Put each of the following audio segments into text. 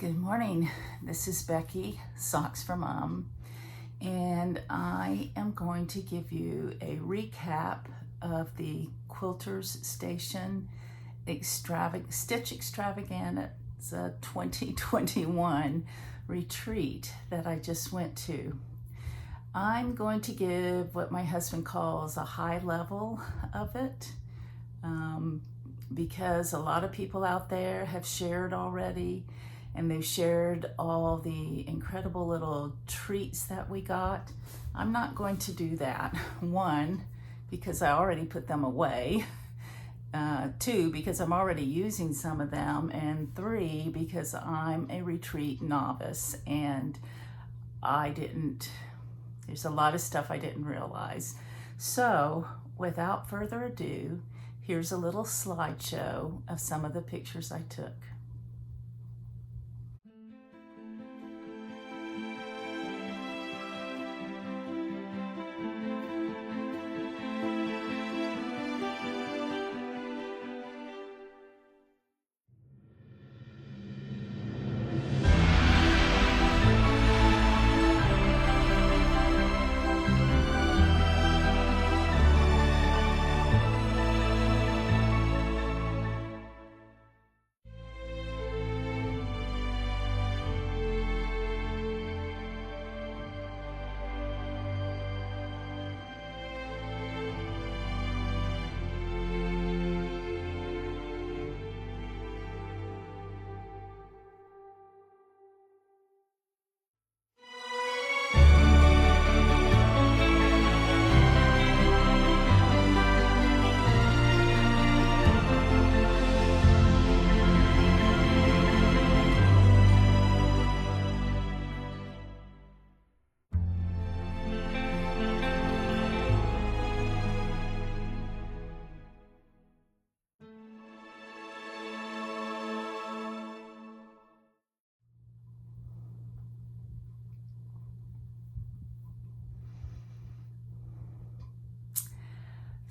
Good morning. This is Becky, Socks for Mom, and I am going to give you a recap of the Quilter's Station Stitch Extravaganza 2021 retreat that I just went to. I'm going to give what my husband calls a high level of it because a lot of people out there have shared already, and they've shared all the incredible little treats that we got. I'm not going to do that. One, because I already put them away. Two, because I'm already using some of them. And three, because I'm a retreat novice and there's a lot of stuff I didn't realize. So without further ado, here's a little slideshow of some of the pictures I took.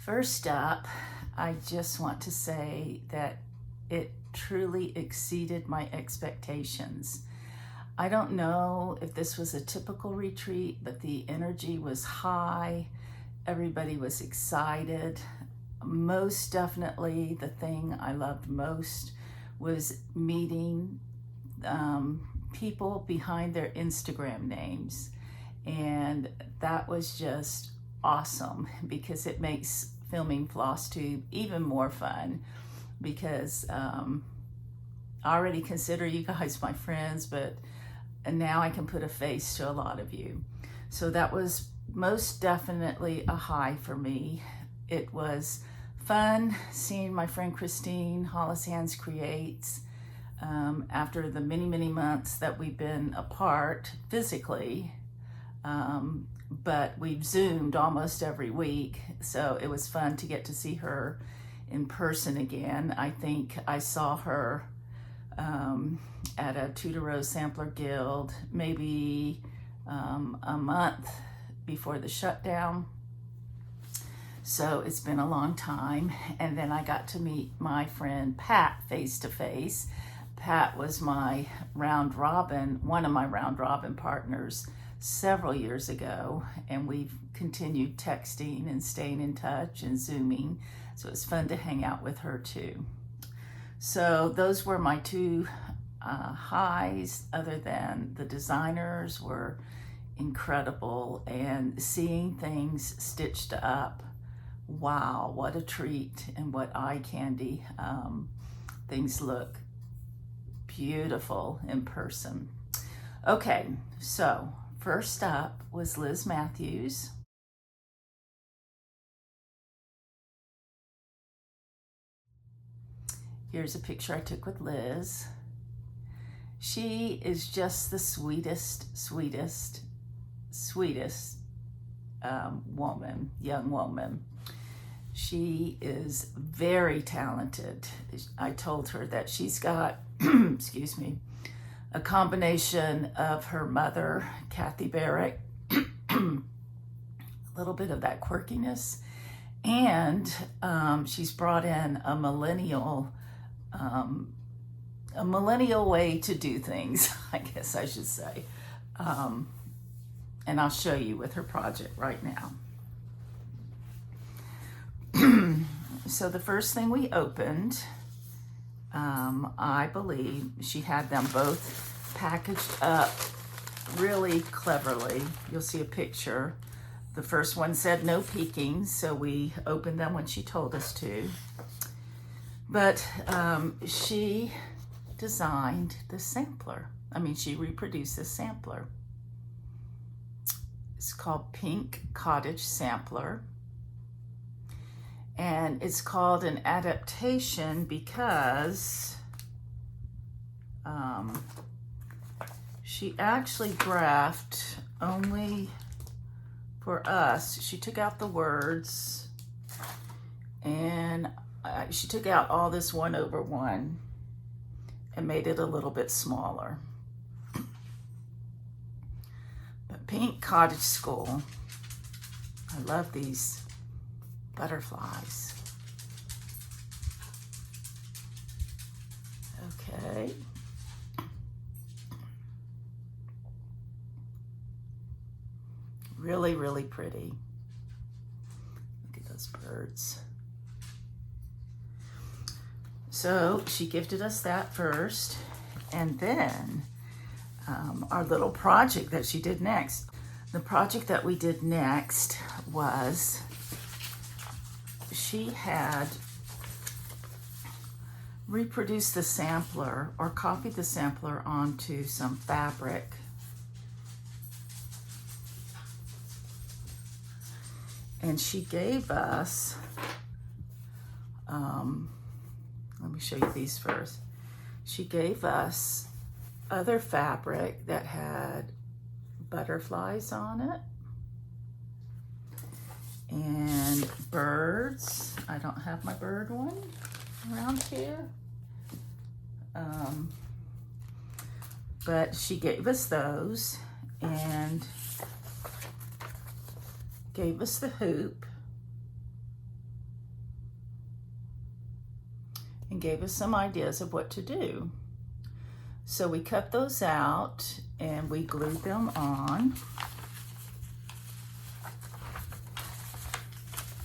First up, I just want to say that it truly exceeded my expectations. I don't know if this was a typical retreat, but the energy was high. Everybody was excited. Most definitely, the thing I loved most was meeting people behind their Instagram names. And that was just awesome because it makes filming FlossTube even more fun, because I already consider you guys my friends, but now I can put a face to a lot of you. So that was most definitely a high for me. It was fun seeing my friend Christine, Hollis Hands Creates, after the many months that we've been apart physically. But we've Zoomed almost every week, so it was fun to get to see her in person again. I think I saw her at a Tudor Sampler Guild maybe a month before the shutdown. So it's been a long time. And then I got to meet my friend Pat face to face. Pat was my one of my round robin partners several years ago, and we've continued texting and staying in touch and Zooming. So it's fun to hang out with her too. So those were my two highs, other than the designers were incredible, and seeing things stitched up. Wow, what a treat and what eye candy. Things look beautiful in person. Okay, so first up was Liz Matthews. Here's a picture I took with Liz. She is just the sweetest young woman. She is very talented. I told her that she's got, excuse me, a combination of her mother, Kathy Barrett, a little bit of that quirkiness, and she's brought in a millennial a millennial way to do things, I guess I should say. And I'll show you with her project right now. So the first thing we opened, I believe she had them both packaged up really cleverly. You'll see a picture. The first one said no peeking, so we opened them when she told us to. But she designed the sampler. I mean, she reproduced the sampler. It's called Pink Cottage Sampler. And it's called an adaptation because she actually graphed only for us. She took out the words and she took out all this 1/1 and made it a little bit smaller. But Pink Cottage School, I love these butterflies. Okay. Really, really pretty. Look at those birds. So she gifted us that first, and then our little project that she did next. The project that we did next was she had reproduced the sampler or copied the sampler onto some fabric. And she gave us, let me show you these first. She gave us other fabric that had butterflies on it and birds. I don't have my bird one around here. But she gave us those and gave us the hoop and gave us some ideas of what to do. So we cut those out and we glued them on.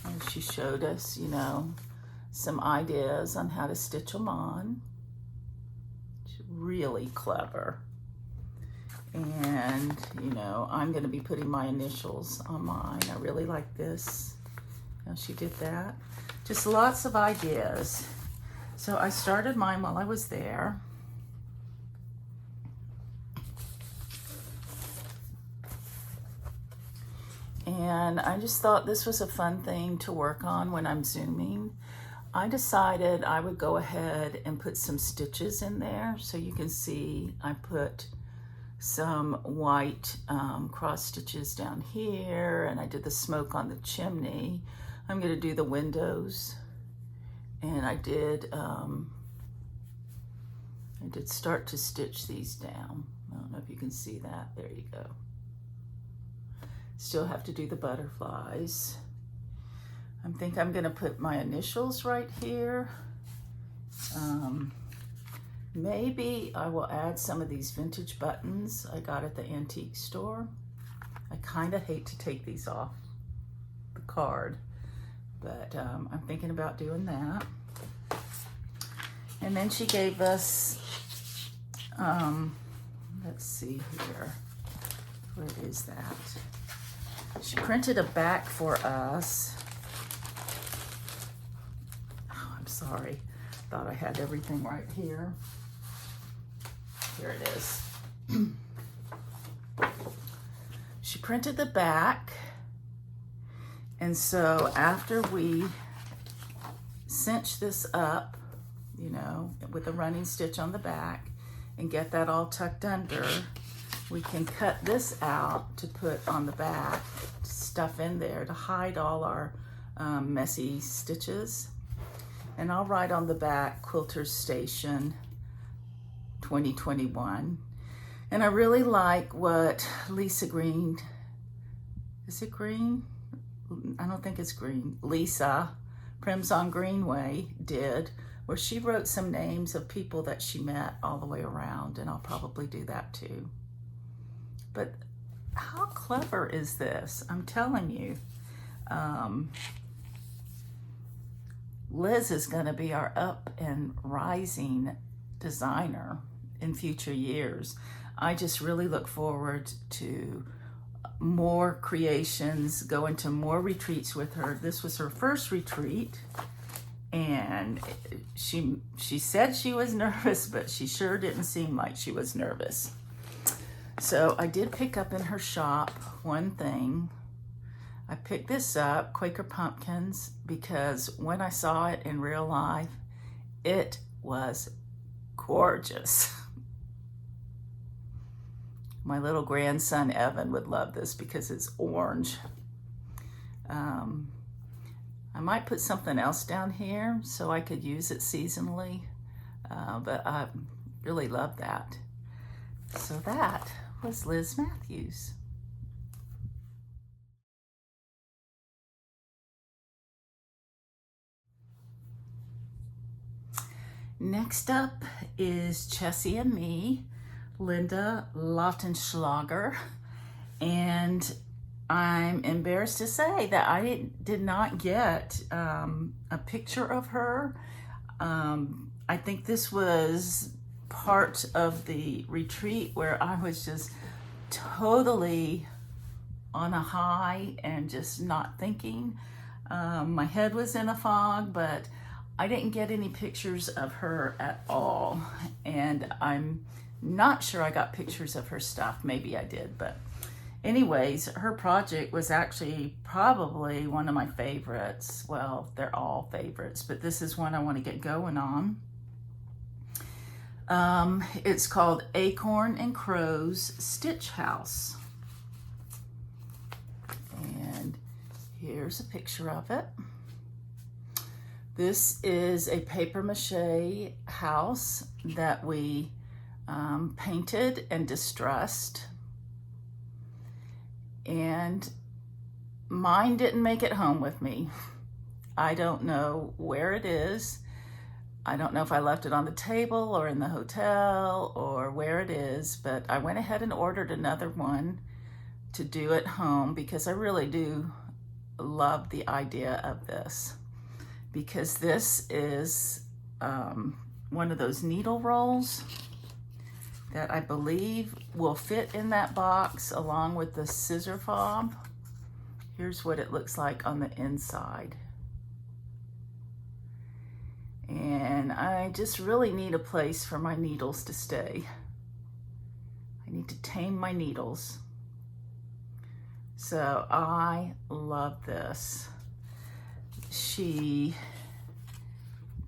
And she showed us, you know, some ideas on how to stitch them on. She's really clever. And, you know, I'm going to be putting my initials on mine. I really like this. How she did that. Just lots of ideas. So I started mine while I was there. And I just thought this was a fun thing to work on when I'm Zooming. I decided I would go ahead and put some stitches in there. So you can see I put some white cross stitches down here, and I did the smoke on the chimney. I'm going to do the windows, and I did start to stitch these down. I don't know if you can see that. There you go. Still have to do the butterflies. I think I'm going to put my initials right here. Maybe I will add some of these vintage buttons I got at the antique store. I kind of hate to take these off the card, but I'm thinking about doing that. And then she gave us, let's see here, where is that? She printed a back for us. Oh, I'm sorry, thought I had everything right here. Here it is. She printed the back, and so after we cinch this up, you know, with a running stitch on the back and get that all tucked under, we can cut this out to put on the back, stuff in there to hide all our messy stitches. And I'll write on the back, Quilter Station 2021. And I really like what Lisa Green, is it Green? I don't think it's Green. Lisa Primson Greenway did where she wrote some names of people that she met all the way around, and I'll probably do that too. But how clever is this? I'm telling you. Liz is going to be our up and rising designer in future years. I just really look forward to more creations, going to more retreats with her. This was her first retreat, and she said she was nervous, but she sure didn't seem like she was nervous. So I did pick up in her shop one thing. I picked this up, Quaker Pumpkins, because when I saw it in real life, it was gorgeous. My little grandson, Evan, would love this because it's orange. I might put something else down here so I could use it seasonally, but I really love that. So that was Liz Matthews. Next up is Jessie and Me, Linda Lautenschlager, and I'm embarrassed to say that I did not get a picture of her. I think this was part of the retreat where I was just totally on a high and just not thinking. My head was in a fog, but I didn't get any pictures of her at all. And I'm not sure I got pictures of her stuff. Maybe I did, but anyways, her project was actually probably one of my favorites. Well, they're all favorites, but this is one I want to get going on. It's called Acorn and Crow's Stitch House. And here's a picture of it. This is a paper mache house that we painted and distressed. And mine didn't make it home with me. I don't know where it is. I don't know if I left it on the table or in the hotel or where it is, but I went ahead and ordered another one to do at home because I really do love the idea of this. Because this is one of those needle rolls that I believe will fit in that box along with the scissor fob. Here's what it looks like on the inside. And I just really need a place for my needles to stay. I need to tame my needles. So I love this. She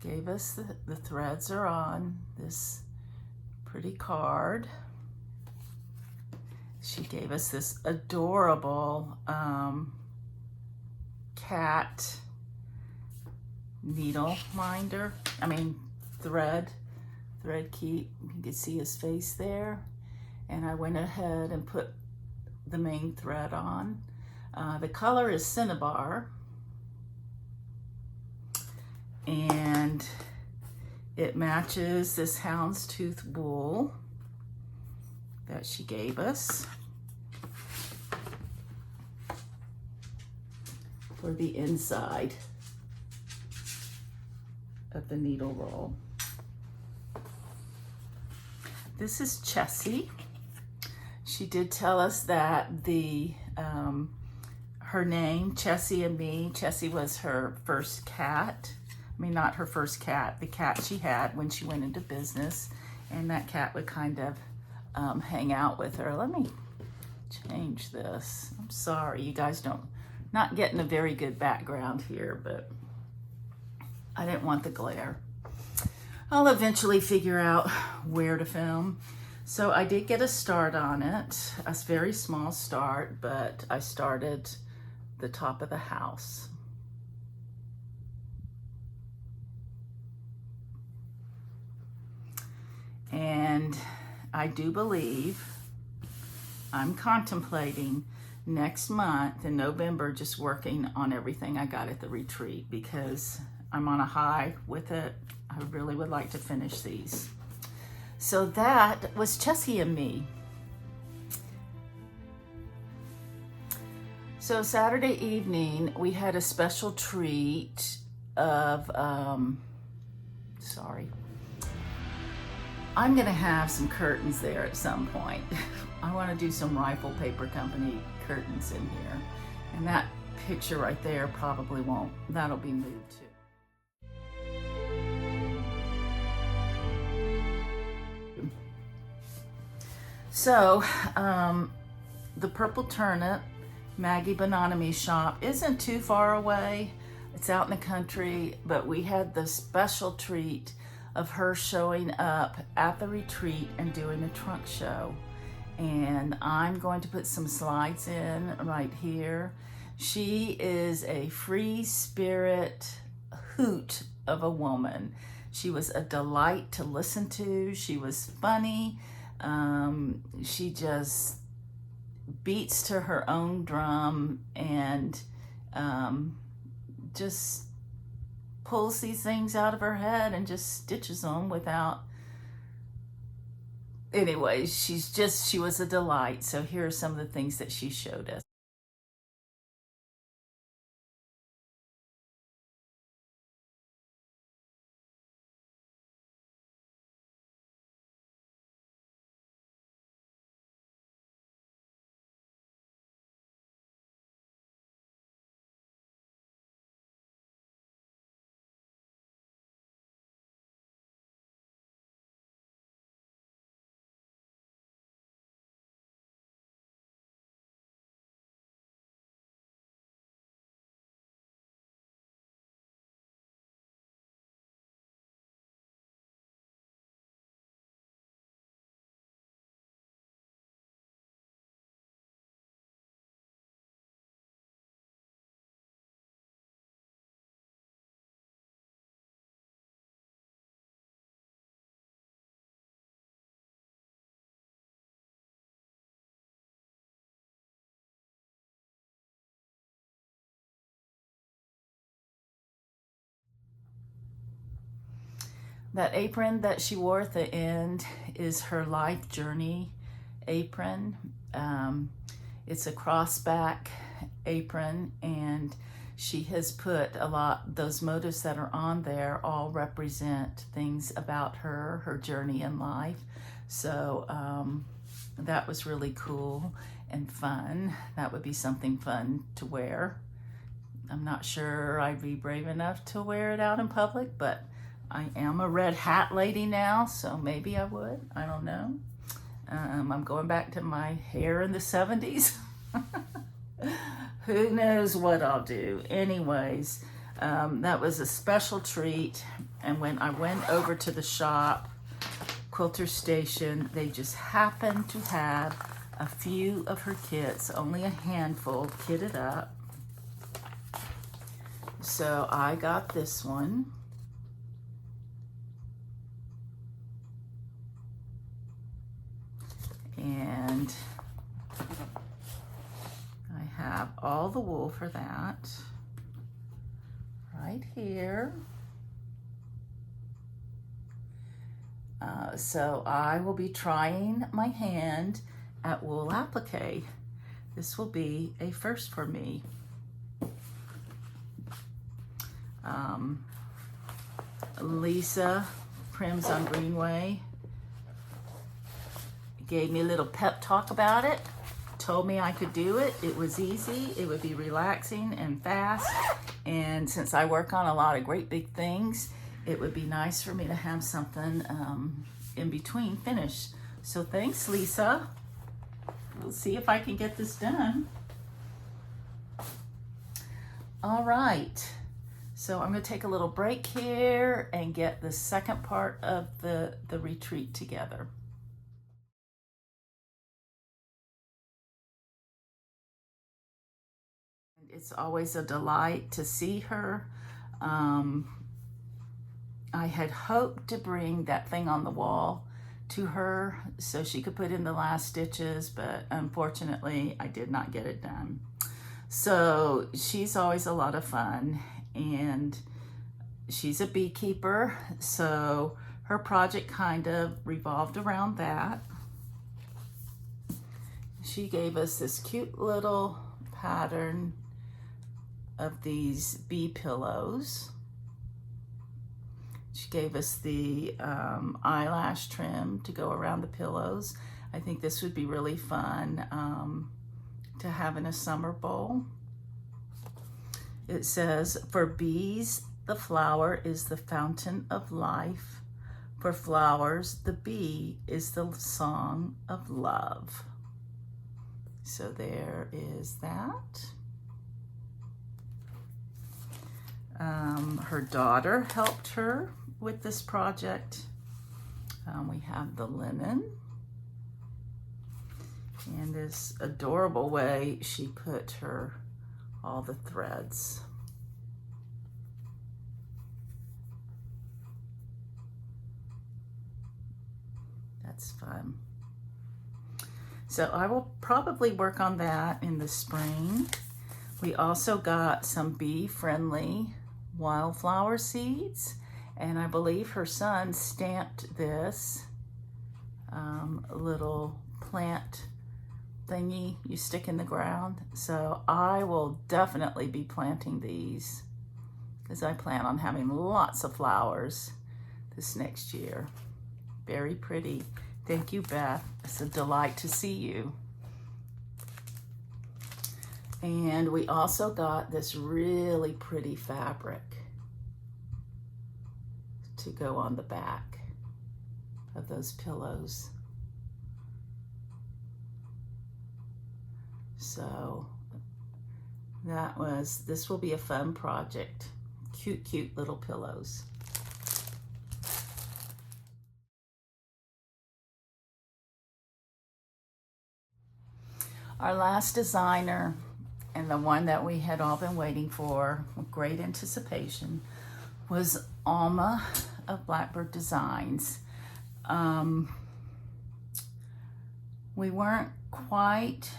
gave us the threads are on this pretty card. She gave us this adorable cat needle minder. Thread keep. You can see his face there. And I went ahead and put the main thread on. The color is Cinnabar. And it matches this houndstooth wool that she gave us for the inside of the needle roll. This is Jessie. She did tell us that her name, Jessie and Me, Jessie was her first cat. Not her first cat, the cat she had when she went into business, and that cat would kind of hang out with her. Let me change this. I'm sorry, you guys not getting a very good background here, but I didn't want the glare. I'll eventually figure out where to film. So I did get a start on it, a very small start, but I started the top of the house. And I do believe I'm contemplating next month in November just working on everything I got at the retreat because I'm on a high with it. I I really would like to finish these. So that was Jessie and Me. So Saturday evening, we had a special treat of, sorry. I'm gonna have some curtains there at some point. I wanna do some Rifle Paper Company curtains in here. And that picture right there probably won't, that'll be moved too. So, the Purple Turnip, Maggie Bononomi's shop isn't too far away. It's out in the country, but we had the special treat of her showing up at the retreat and doing a trunk show. And I'm going to put some slides in right here. She is a free spirit hoot of a woman. She was a delight to listen to. She was funny. She just beats to her own drum and just pulls these things out of her head and just stitches them without, anyways, she was a delight. So here are some of the things that she showed us. That apron that she wore at the end is her life journey apron. It's a crossback apron, and she has put those motifs that are on there all represent things about her journey in life. So that was really cool and fun. That would be something fun to wear. I'm not sure I'd be brave enough to wear it out in public, but I am a red hat lady now, so maybe I would. I don't know. I'm going back to my hair in the 70s. Who knows what I'll do. Anyways, that was a special treat. And when I went over to the shop, Quilter Station, they just happened to have a few of her kits, only a handful kitted up. So I got this one. And I have all the wool for that right here. So I will be trying my hand at wool applique. This will be a first for me. Lisa Prims on Greenway gave me a little pep talk about it, told me I could do it. It was easy, it would be relaxing and fast, and since I work on a lot of great big things, it would be nice for me to have something in between finished. So thanks, Lisa. We'll see if I can get this done. All right, so I'm gonna take a little break here and get the second part of the retreat together. It's always a delight to see her. I had hoped to bring that thing on the wall to her so she could put in the last stitches, but unfortunately I did not get it done. So she's always a lot of fun, and she's a beekeeper, so her project kind of revolved around that. She gave us this cute little pattern of these bee pillows. She gave us the eyelash trim to go around the pillows. I think this would be really fun to have in a summer bowl. It says, for bees, the flower is the fountain of life. For flowers, the bee is the song of love. So there is that. Her daughter helped her with this project. We have the linen and this adorable way she put all the threads. That's fun. So I will probably work on that in the spring. We also got some bee-friendly wildflower seeds, and I believe her son stamped this little plant thingy you stick in the ground. So I will definitely be planting these because I plan on having lots of flowers this next year. Very pretty. Thank you, Beth. It's a delight to see you. And we also got this really pretty fabric to go on the back of those pillows. So this will be a fun project. Cute, cute little pillows. Our last designer, and the one that we had all been waiting for with great anticipation, was Alma of Blackbird Designs. We weren't quite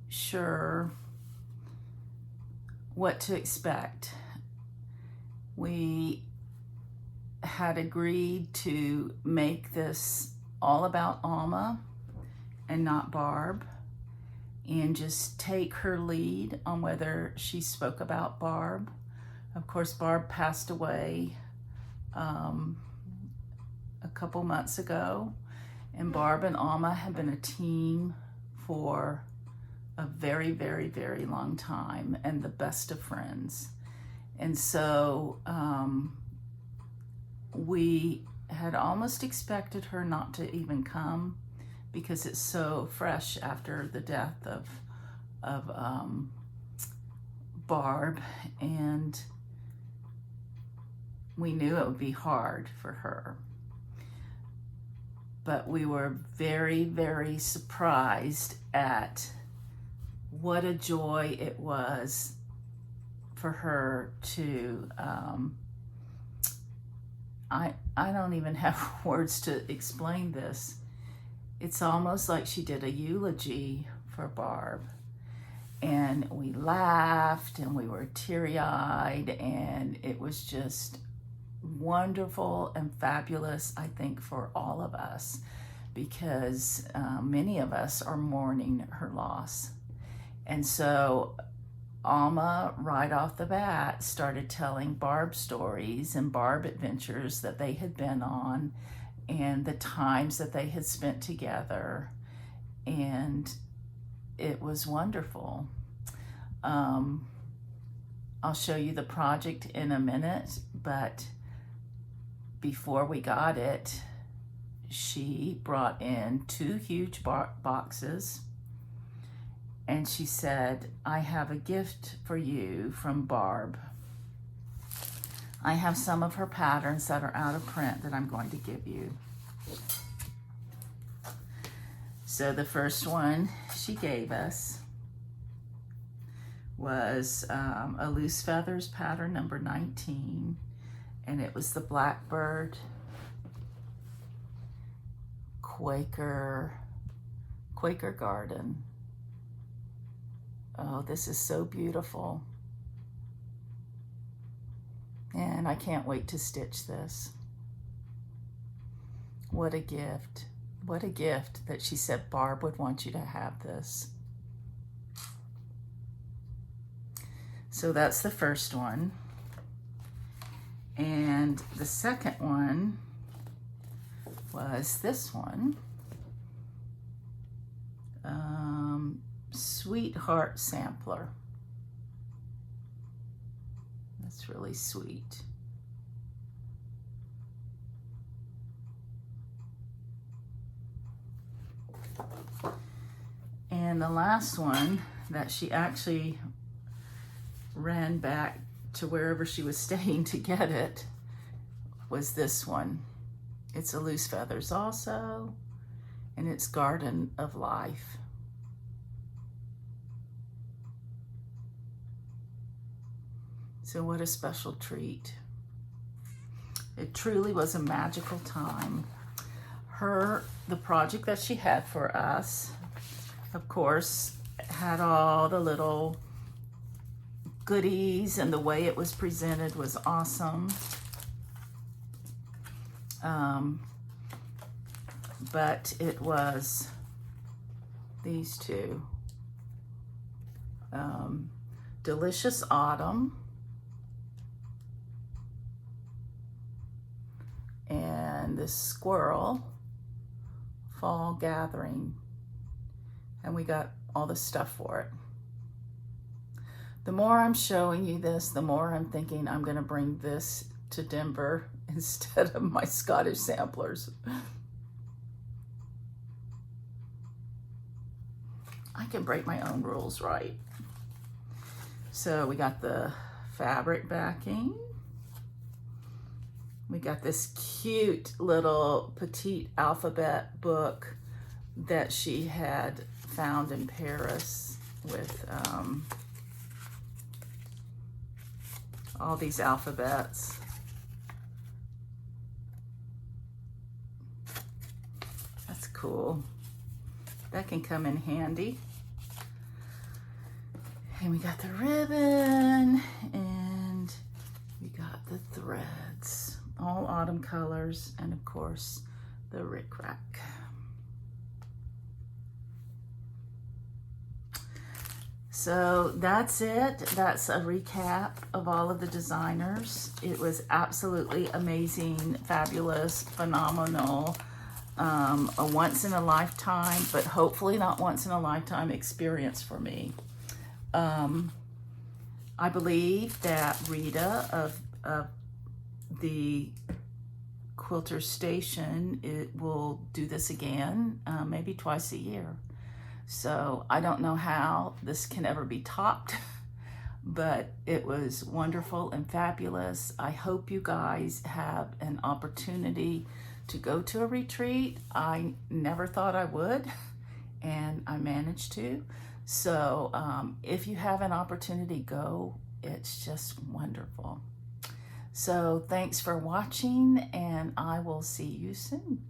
sure what to expect. We had agreed to make this all about Alma and not Barb, and just take her lead on whether she spoke about Barb. Of course, Barb passed away a couple months ago, and Barb and Alma have been a team for a very, very, very long time, and the best of friends. And so we had almost expected her not to even come, because it's so fresh after the death of Barb, and we knew it would be hard for her. But we were very, very surprised at what a joy it was for her to, I don't even have words to explain this. It's almost like she did a eulogy for Barb. And we laughed and we were teary-eyed, and it was just wonderful and fabulous, I think, for all of us, because many of us are mourning her loss. And so Alma, right off the bat, started telling Barb stories and Barb adventures that they had been on, and the times that they had spent together, and it was wonderful. I'll show you the project in a minute, but before we got it, she brought in 2 huge boxes, and she said, I have a gift for you from Barb. I have some of her patterns that are out of print that I'm going to give you. So the first one she gave us was a Loose Feathers pattern number 19, and it was the Blackbird Quaker Garden. Oh, this is so beautiful. And I can't wait to stitch this. What a gift. What a gift that she said Barb would want you to have this. So that's the first one. And the second one was this one. Sweetheart Sampler. That's really sweet. And the last one that she actually ran back to wherever she was staying to get it was this one. It's a Loose Feathers also, and it's Garden of Life. So what a special treat. It truly was a magical time. The project that she had for us, of course, had all the little goodies, and the way it was presented was awesome. But it was these two. Delicious Autumn and this squirrel, Fall Gathering. And we got all the stuff for it. The more I'm showing you this, the more I'm thinking I'm going to bring this to Denver instead of my Scottish samplers. I can break my own rules, right? So we got the fabric backing. We got this cute little petite alphabet book that she had found in Paris with all these alphabets. That's cool. That can come in handy. And we got the ribbon, and we got the threads. All autumn colors, and of course, the rickrack. So that's it. That's a recap of all of the designers. It was absolutely amazing, fabulous, phenomenal. A once in a lifetime, but hopefully not once in a lifetime experience for me. I believe that Rita of the Quilter Station, it will do this again, maybe twice a year. So I don't know how this can ever be topped, but it was wonderful and fabulous. I hope you guys have an opportunity to go to a retreat. I never thought I would, and I managed to. So if you have an opportunity, go. It's just wonderful. So thanks for watching, and I will see you soon.